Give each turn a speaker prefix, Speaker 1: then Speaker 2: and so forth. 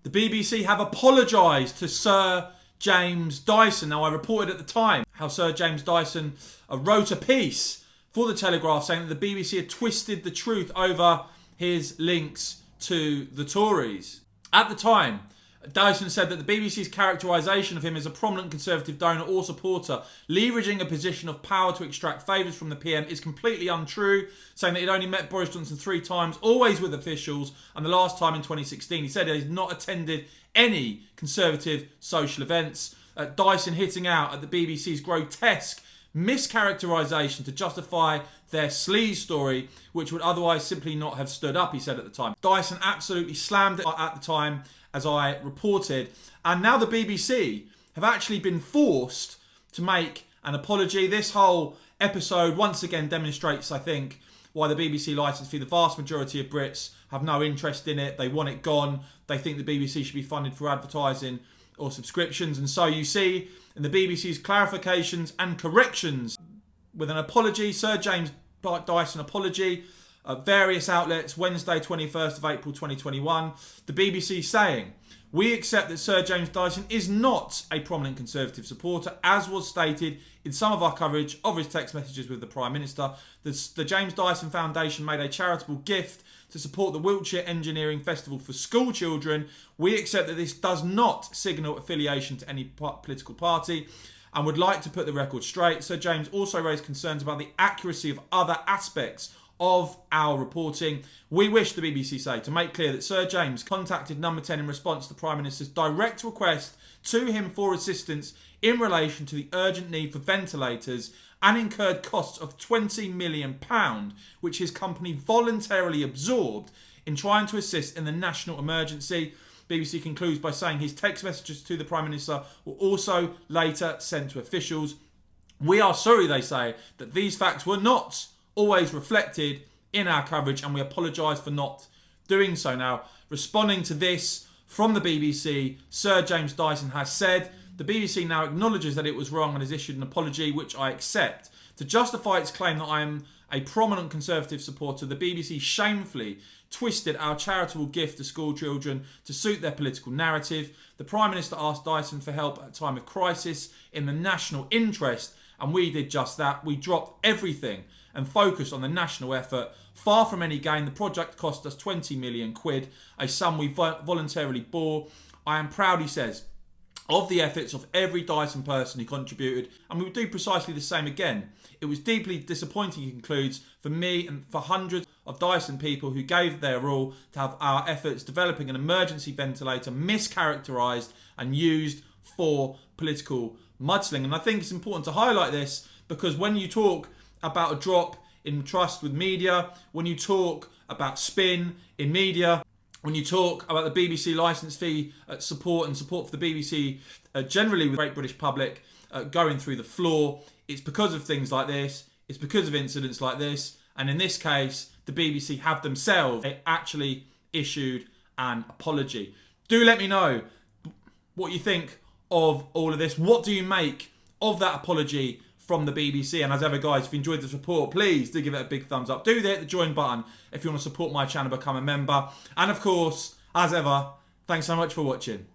Speaker 1: The BBC have apologised to Sir James Dyson. Now, I reported at the time how Sir James Dyson wrote a piece for The Telegraph saying that the BBC had twisted the truth over his links to the Tories. At the time, Dyson said that the BBC's characterisation of him as a prominent Conservative donor or supporter, leveraging a position of power to extract favours from the PM, is completely untrue, saying that he'd only met Boris Johnson 3 times, always with officials, and the last time in 2016. He said he's not attended any Conservative social events. Dyson hitting out at the BBC's grotesque mischaracterisation to justify their sleaze story, which would otherwise simply not have stood up, he said at the time. Dyson absolutely slammed it at the time, as I reported, and now the BBC have actually been forced to make an apology. This whole episode once again demonstrates, I think, why the BBC licence fee, the vast majority of Brits have no interest in it. They want it gone. They think the BBC should be funded for advertising or subscriptions. And so you see in the BBC's clarifications and corrections with an apology, Sir James Dyson apology, various outlets, Wednesday 21st of April 2021, the BBC saying, "We accept that Sir James Dyson is not a prominent Conservative supporter, as was stated in some of our coverage of his text messages with the Prime Minister. The James Dyson Foundation made a charitable gift to support the Wiltshire Engineering Festival for school children. We accept that this does not signal affiliation to any political party and would like to put the record straight. Sir James also raised concerns about the accuracy of other aspects of our reporting. We wish," the BBC say, "to make clear that Sir James contacted Number 10 in response to the Prime Minister's direct request to him for assistance in relation to the urgent need for ventilators and incurred costs of £20 million, which his company voluntarily absorbed in trying to assist in the national emergency." BBC concludes by saying his text messages to the Prime Minister were also later sent to officials. "We are sorry," they say, "that these facts were not always reflected in our coverage, and we apologise for not doing so." Now, responding to this from the BBC, Sir James Dyson has said, "The BBC now acknowledges that it was wrong and has issued an apology, which I accept. To justify its claim that I am a prominent Conservative supporter, the BBC shamefully twisted our charitable gift to school children to suit their political narrative. The Prime Minister asked Dyson for help at a time of crisis in the national interest, and we did just that. We dropped everything and focused on the national effort. Far from any gain, the project cost us £20 million, a sum we voluntarily bore. I am proud," he says, "of the efforts of every Dyson person who contributed, and we would do precisely the same again. It was deeply disappointing," he concludes, "for me and for hundreds of Dyson people who gave their all to have our efforts developing an emergency ventilator mischaracterised and used for political mudslinging." And I think it's important to highlight this because when you talk about a drop in trust with media, when you talk about spin in media, when you talk about the BBC licence fee support and support for the BBC generally with the Great British public going through the floor, it's because of things like this, it's because of incidents like this, and in this case, the BBC have themselves actually issued an apology. Do let me know what you think of all of this. What do you make of that apology from the BBC? And as ever, guys, if you enjoyed this report, please do give it a big thumbs up. Do hit the join button if you want to support my channel, become a member. And of course, as ever, thanks so much for watching.